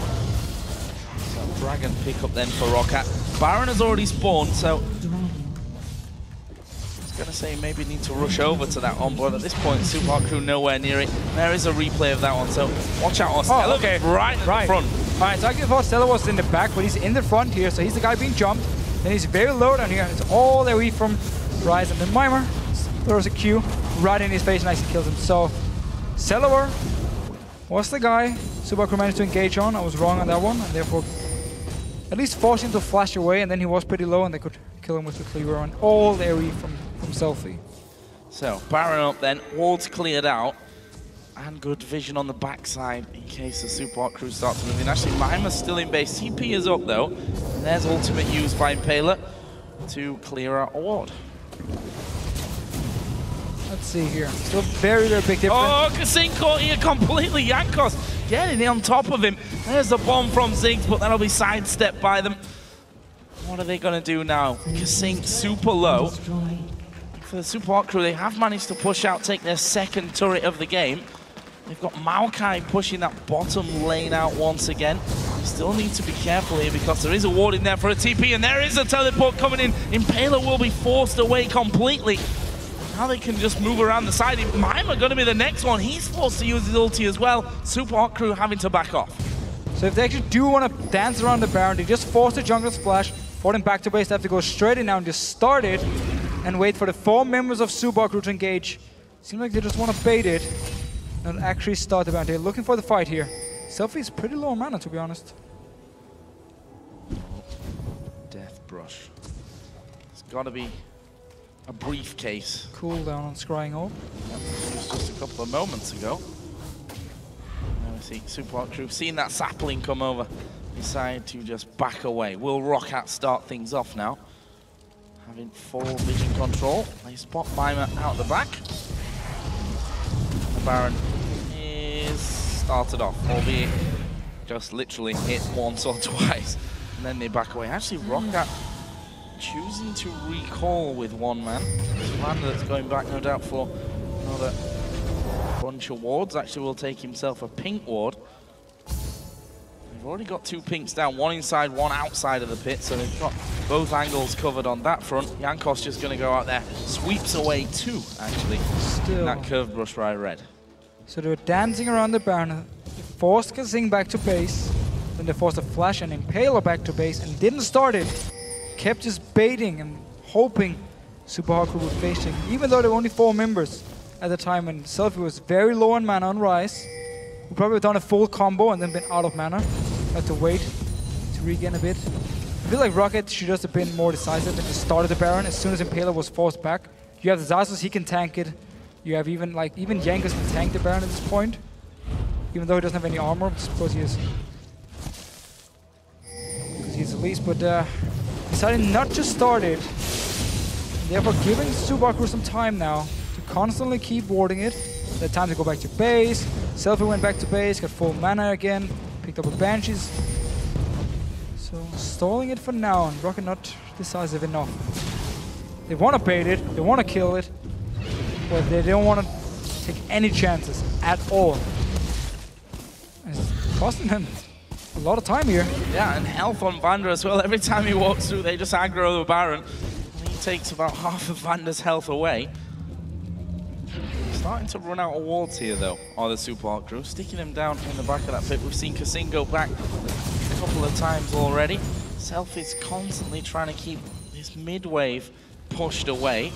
So Dragon pick up then for Roccat. Baron has already spawned, so I was going to say maybe need to rush over to that one, but at this point SUPA HOT CREW nowhere near it. There is a replay of that one, so watch out on Celaver. Okay. Right at the front. Alright, so I thought Celaver was in the back, but he's in the front here, so he's the guy being jumped. Then he's very low down here, it's all the way from Ryze, and then Mimer throws a Q right in his face and actually kills him. So Celaver was the guy SUPA HOT CREW managed to engage on. I was wrong on that one, and therefore at least forced him to flash away, and then he was pretty low and they could kill him with the cleaver on all the AoE from Selfie. So Baron up then, wards cleared out, and good vision on the backside in case the SUPA HOT CREW starts to move in. Actually, Mimer's still in base. TP is up though, and there's ultimate used by Impaler to clear out a ward. Let's see here. Still very, very big difference. Oh, KaSing caught here completely. Jankos getting on top of him. There's the bomb from Ziggs, but that'll be sidestepped by them. What are they going to do now? KaSing super low. For the SUPA HOT CREW, they have managed to push out, take their second turret of the game. They've got Maokai pushing that bottom lane out once again. Still need to be careful here because there is a ward in there for a TP, and there is a teleport coming in. Impaler will be forced away completely. Now they can just move around the side. Mimer going to be the next one. He's forced to use his ulti as well. SUPA HOT CREW having to back off. So if they actually do want to dance around the Baron, they just force the jungler splash, for them back to base. They have to go straight in now and just start it and wait for the 4 members of SUPA HOT CREW to engage. Seems like they just want to bait it and actually start the Baron. They're looking for the fight here. Selfie is pretty low on mana, to be honest. Death brush. It's got to be a briefcase. Cooldown on Scrying Orb. Yep, it was just a couple of moments ago. Now we see SUPA HOT CREW seeing that sapling come over, decide to just back away. Will Roccat start things off now? Having full vision control. They spot Mimer out the back. The Baron is started off, albeit just literally hit once or twice, and then they back away. Actually, Roccat choosing to recall with one man. VandeR that's going back, no doubt, for another bunch of wards. Actually, will take himself a pink ward. They've already got 2 pinks down, one inside, one outside of the pit, so they've got both angles covered on that front. Jankos just going to go out there, sweeps away 2, actually. Still. That curved brush by red. So they were dancing around the Baron. They forced KaSing back to base. Then they forced a Flash and Impaler back to base and didn't start it. Kept just baiting and hoping SUPA HOT CREW would face him. Even though there were only 4 members at the time, and Selfie was very low on mana on Ryze. We probably have done a full combo and then been out of mana. Had to wait to regain a bit. I feel like Roccat should just have been more decisive and just started the Baron as soon as Impaler was forced back. You have the Xaxus, he can tank it. You have even Jankos can tank the Baron at this point, even though he doesn't have any armor, because he's Elise, but decided not to start it. Therefore giving SUPA HOT CREW some time now to constantly keep warding it. They had time to go back to base. Selfie went back to base, got full mana again, picked up a Banshees. So stalling it for now, and Roccat not decisive enough. They want to bait it, they want to kill it, but they don't want to take any chances at all. It's costing them a lot of time here. Yeah, and health on VandeR as well. Every time he walks through, they just aggro the Baron. And he takes about half of VandeR's health away. Starting to run out of wards here, though, are the SUPA HOT CREW. Sticking him down in the back of that pit. We've seen KaSing go back a couple of times already. Selfie's constantly trying to keep this mid-wave pushed away.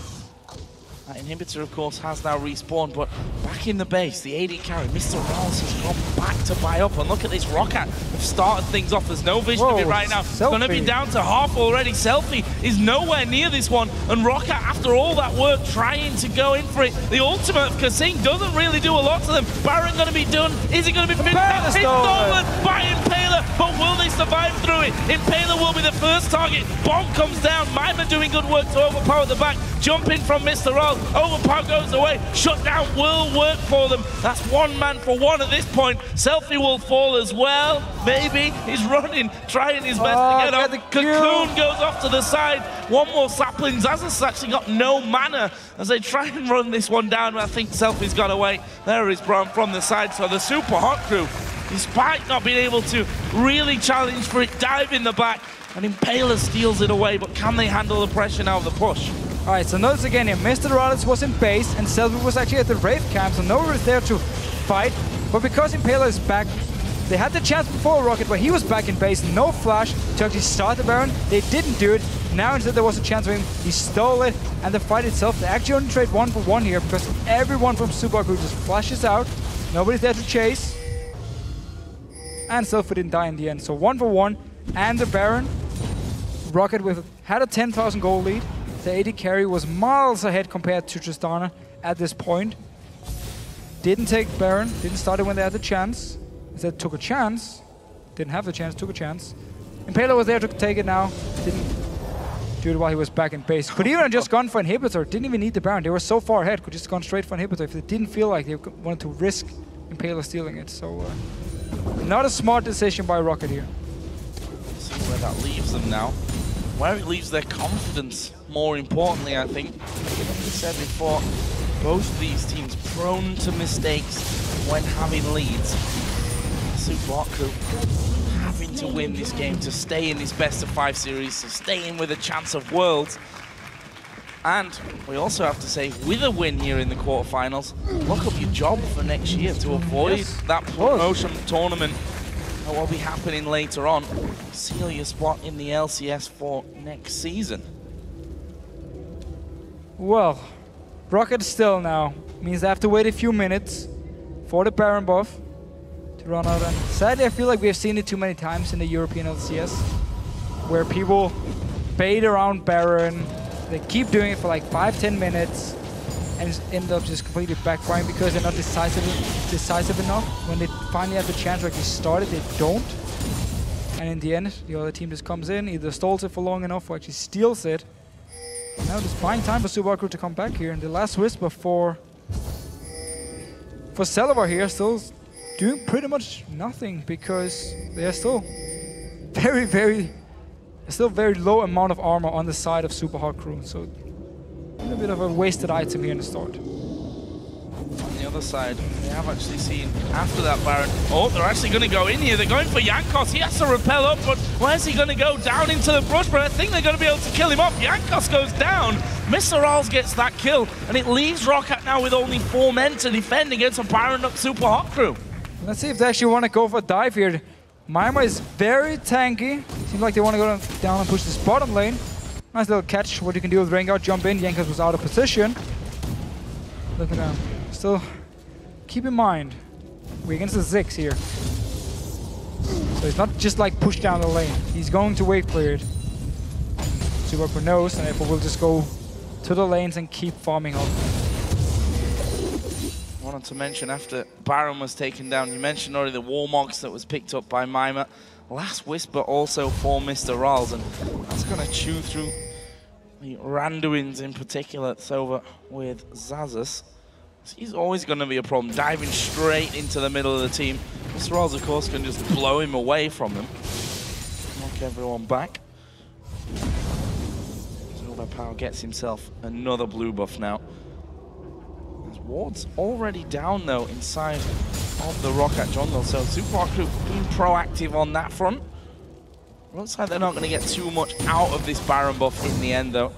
That inhibitor, of course, has now respawned, but back in the base, the AD carry, MrRalleZ has gone back to buy up, and look at this, Roccat have started things off. There's no vision of it right now. It's going to be down to half already. Selfie is nowhere near this one, and Roccat, after all that work, trying to go in for it. The ultimate of KaSing doesn't really do a lot to them. Baron going to be done. Is he going to be finished? It's stolen by Impaler, but will they survive through it? Impaler will be the first target. Bomb comes down. Mimer doing good work to Overpow at the back. Jumping from MrRalleZ. Overpow goes away. Shutdown will work for them. That's 1 man for 1 at this point. Selfie will fall as well. Maybe. He's running, trying his best to get up. Cocoon goes off to the side. One more sapling. Xaxus actually got no mana as they try and run this one down. But I think Selfie's got away. There is Braum from the side. So the SUPA HOT CREW, despite not being able to really challenge for it, dive in the back. And Impaler steals it away. But can they handle the pressure now of the push? Alright, so notice again here, MrRalleZ was in base and Selfie was actually at the Wraith camp, so nowhere is there to fight. But because Impaler is back, they had the chance before Roccat where he was back in base, no flash to actually start the Baron. They didn't do it. Now instead there was a chance for him, he stole it, and the fight itself, they actually only trade 1 for 1 here because everyone from SUPA HOT CREW just flashes out. Nobody's there to chase. And Selfie didn't die in the end, so 1 for 1. And the Baron, Roccat had a 10,000 gold lead. The AD carry was miles ahead compared to Tristana at this point. Didn't take Baron, didn't start it when they had the chance. Instead took a chance, didn't have the chance, took a chance. Impaler was there to take it now, didn't do it while he was back in base. Could even have just gone for inhibitor, didn't even need the Baron. They were so far ahead, could just gone straight for inhibitor if they didn't feel like they wanted to risk Impaler stealing it. So not a smart decision by Roccat here. See where that leaves them now. Where it leaves their confidence, more importantly, I think. Like we said before, both of these teams prone to mistakes when having leads. SUPA HOT CREW having to win this game to stay in this best-of-5 series, to stay in with a chance of Worlds. And we also have to say, with a win here in the quarterfinals, look up your job for next year to avoid that promotion tournament. What will be happening later on. Seal your spot in the LCS for next season. Well, Roccat still now means they have to wait a few minutes for the Baron buff to run out. And sadly, I feel like we have seen it too many times in the European LCS, where people bait around Baron. They keep doing it for like 5-10 minutes and end up just completely backfiring because they're not decisive enough. When they finally have the chance to actually start it, they don't. And in the end, the other team just comes in, either stalls it for long enough or actually steals it. Now just buying time for SUPA HOT CREW to come back here. And the last whisper for Celaver here, still doing pretty much nothing because they are still very low amount of armor on the side of SUPA HOT CREW. So a little bit of a wasted item here in the start. On the other side, we have actually seen after that Baron. Oh, they're actually going to go in here. They're going for Jankos. He has to repel up, but where's he going to go? Down into the brush, but I think they're going to be able to kill him off. Jankos goes down. MrRalleZ gets that kill, and it leaves Roccat now with only 4 men to defend against a Baron up SUPA HOT CREW. Let's see if they actually want to go for a dive here. Mimer is very tanky. Seems like they want to go down and push this bottom lane. Nice little catch, what you can do with Rengar, jump in. Jankos was out of position. Look at that. Still, keep in mind, we're against the Ziggs here. So it's not just like push down the lane. He's going to wait for it. SUPA HOT CREW knows, and therefore we'll just go to the lanes and keep farming up. wanted to mention after Braum was taken down, you mentioned already the Warmogs that was picked up by Mimer. Last Whisper also for MrRalleZ, and that's going to chew through the Randuins in particular. It's over with Xaxus. He's always going to be a problem, diving straight into the middle of the team. MrRalleZ, of course, can just blow him away from them. Knock everyone back. Overpow gets himself another blue buff now. His ward's already down, though, inside of the Roccat jungle. So SUPA HOT CREW being proactive on that front. Looks like they're not going to get too much out of this Baron buff in the end, though.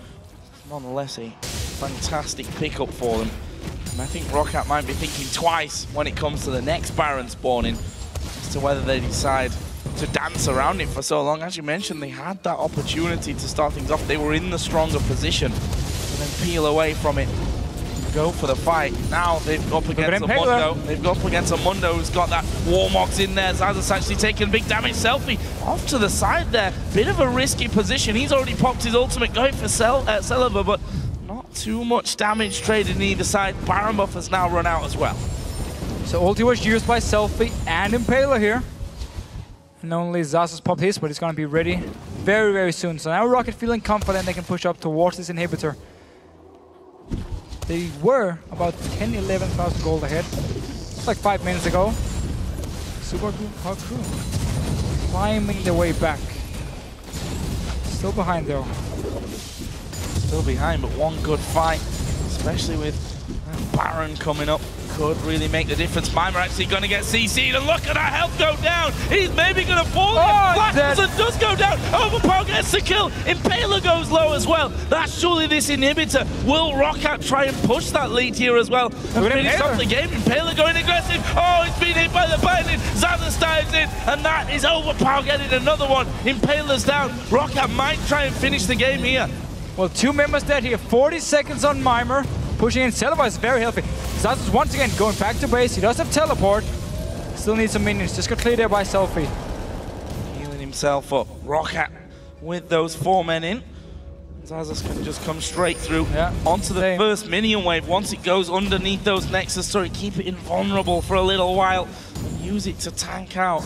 Nonetheless, a fantastic pickup for them. And I think Roccat might be thinking twice when it comes to the next Baron spawning as to whether they decide to dance around it for so long. As you mentioned, they had that opportunity to start things off. They were in the stronger position and then peel away from it, go for the fight. Now they've got up against a Mundo. They've got up against a Mundo who's got that Warmogs in there. Xaxus actually taking big damage. Selfie off to the side there. Bit of a risky position. He's already popped his ultimate, going for Celaver, but not too much damage traded in either side. Baron buff has now run out as well. So ulti was used by Selfie and Impaler here. And only Xaxus popped his, but it's going to be ready very, very soon. So now Roccat feeling confident they can push up towards this inhibitor. They were about 10, 11,000 gold ahead. It's like 5 minutes ago. SUPA HOT CREW climbing their way back. Still behind though. Still behind, but one good fight, especially with Baron coming up. Could really make the difference. Mimer actually going to get CC'd, and look at that health go down. He's maybe going to fall. Blackson does go down. Overpow gets the kill. Impaler goes low as well. That's surely this inhibitor. Will Roccat try and push that lead here as well and finish off the game? Impaler going aggressive. Oh, he's been hit by the binding. Xaxus dives in, and that is Overpow getting another one. Impaler's down. Roccat might try and finish the game here. Well, 2 members dead here. 40 seconds on Mimer. Pushing in. Celaver is very healthy. Xaxus once again going back to base. He does have teleport. Still needs some minions. Just got cleared there by Selfie. Healing himself up. Roccat with those 4 men in. Xaxus can just come straight through onto the first minion wave. Once it goes underneath those Nexus, sorry, keep it invulnerable for a little while and use it to tank out.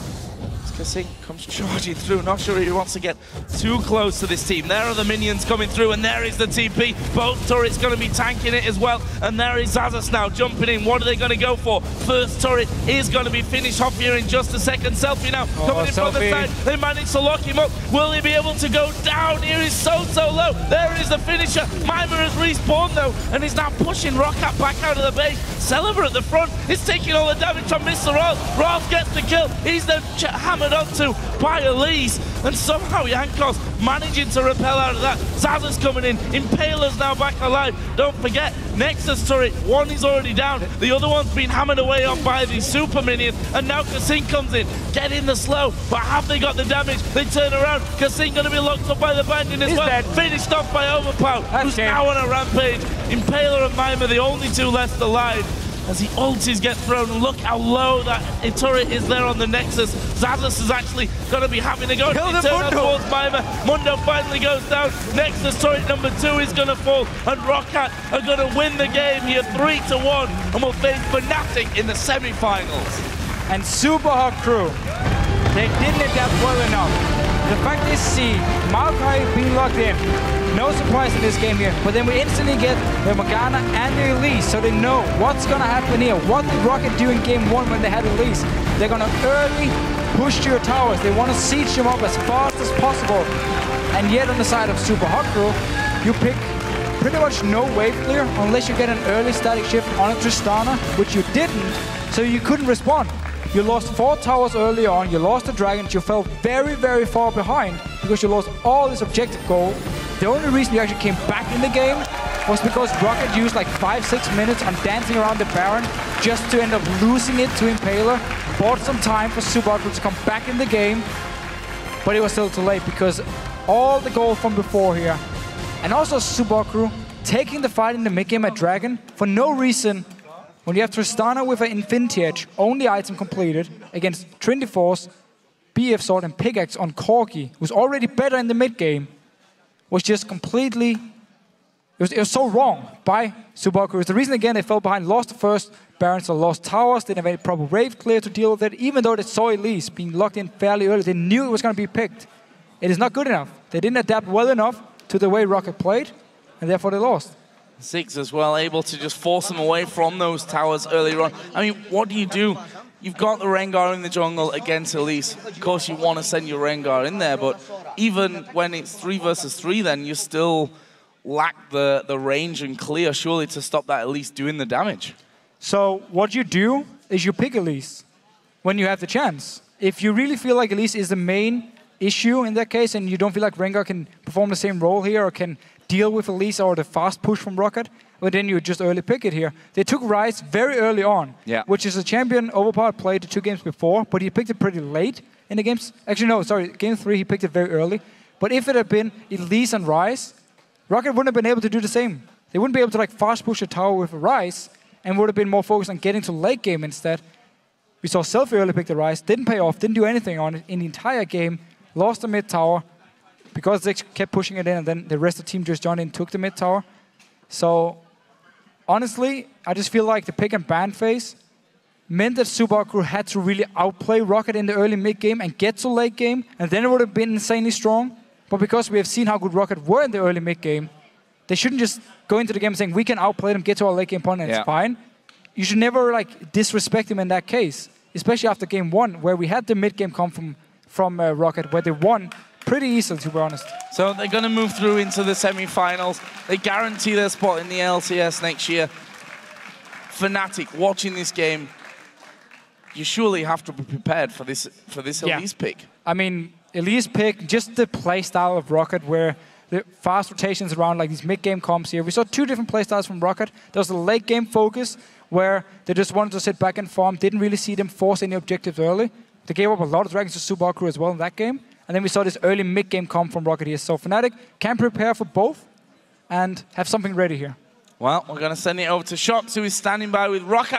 KaSing comes charging through. Not sure he wants to get too close to this team. There are the minions coming through, and there is the TP. Both turrets going to be tanking it as well. And there is Xaxus now jumping in. What are they going to go for? First turret is going to be finished off here in just a second. Selfie now coming in from the side. They managed to lock him up. Will he be able to go down? Here is so low. There is the finisher. Mimer has respawned though, and he's now pushing Roccat back out of the base. Celaver at the front is taking all the damage from MrRalleZ. RalleZ gets the kill. He's then hammered onto by Elise, and somehow Jankos managing to repel out of that. Xaxus coming in. Impaler's now back alive. Don't forget, Nexus turret, one is already down. The other one's been hammered away on by the super minion, and now KaSing comes in. Get in the slow, but have they got the damage? They turn around. KaSing going to be locked up by the bandit as well. Dead. Finished off by Overpow, who's now on a rampage. Impaler and Mimer, the only 2 left alive. As the ultis get thrown, look how low that turret is there on the Nexus. Xaxus is actually going to be having to go towards Mimer. Mundo finally goes down. Nexus turret number 2 is going to fall, and Roccat are going to win the game here 3-1, and will face Fnatic in the semi-finals. And SUPA HOT CREW, they didn't adapt well enough. The fact is, see Maokai being locked in. No surprise in this game here, but then we instantly get the Morgana and the Elise, so they know what's gonna happen here. What did Roccat do in game 1 when they had Elise? They're gonna early push to your towers. They want to siege them up as fast as possible. And yet on the side of SUPA HOT CREW, you pick pretty much no wave clear unless you get an early static shift on a Tristana, which you didn't, so you couldn't respond. You lost 4 towers early on, you lost the dragons, you fell very, very far behind because you lost all this objective gold. The only reason you actually came back in the game was because Roccat used like 5-6 minutes on dancing around the Baron just to end up losing it to Impaler. Bought some time for SUPA HOT CREW to come back in the game, but it was still too late because all the gold from before here. And also SUPA HOT CREW taking the fight in the mid-game at Dragon for no reason. When you have Tristana with an Infinity Edge, only item completed, against Trinity Force, BF Sword and Pickaxe on Corki, who's already better in the mid-game, was just completely It was so wrong by SUPA HOT CREW. It's the reason, again, they fell behind, lost the first Baron, so lost towers, didn't have any proper wave clear to deal with it. Even though they saw Elise being locked in fairly early, they knew it was going to be picked. It is not good enough. They didn't adapt well enough to the way Roccat played, and therefore they lost. Ziggs as well, able to just force them away from those towers earlier on. I mean, what do? You've got the Rengar in the jungle against Elise. Of course, you want to send your Rengar in there, but even when it's 3 versus 3, then you still lack the range and clear, surely, to stop that Elise doing the damage. So what you do is you pick Elise when you have the chance. If you really feel like Elise is the main issue in that case, and you don't feel like Rengar can perform the same role here or can deal with Elise or the fast push from Roccat, well, then you just early pick it here. They took Ryze very early on, which is a champion Overpow played the 2 games before, but he picked it pretty late in the games. Actually, no, sorry, game 3 he picked it very early. But if it had been Elise and Ryze, Roccat wouldn't have been able to do the same. They wouldn't be able to like fast push a tower with a Ryze and would have been more focused on getting to late game instead. We saw Selfie early pick the Ryze, didn't pay off, didn't do anything on it in the entire game, lost the mid tower because Ziggs kept pushing it in, and then the rest of the team just joined in and took the mid tower. So honestly, I just feel like the pick and ban phase meant that SUPA HOT CREW had to really outplay Roccat in the early mid game and get to late game, and then it would have been insanely strong. But because we have seen how good Roccat were in the early mid game, they shouldn't just go into the game saying we can outplay them, get to our late game point, and it's fine. You should never like disrespect them in that case, especially after game 1, where we had the mid game come from Roccat, where they won pretty easily, to be honest. So they're going to move through into the semi-finals. They guarantee their spot in the LCS next year. Fnatic, watching this game, you surely have to be prepared for this Elise pick. I mean, Elise pick, just the playstyle of Roccat, where the fast rotations around like these mid-game comps here. We saw 2 different playstyles from Roccat. There was the late-game focus, where they just wanted to sit back and farm, didn't really see them force any objectives early. They gave up a lot of dragons to SUPA HOT CREW as well in that game. And then we saw this early mid-game comp from Roccat here. So Fnatic can prepare for both and have something ready here. Well, we're going to send it over to Shox, who is standing by with Roccat.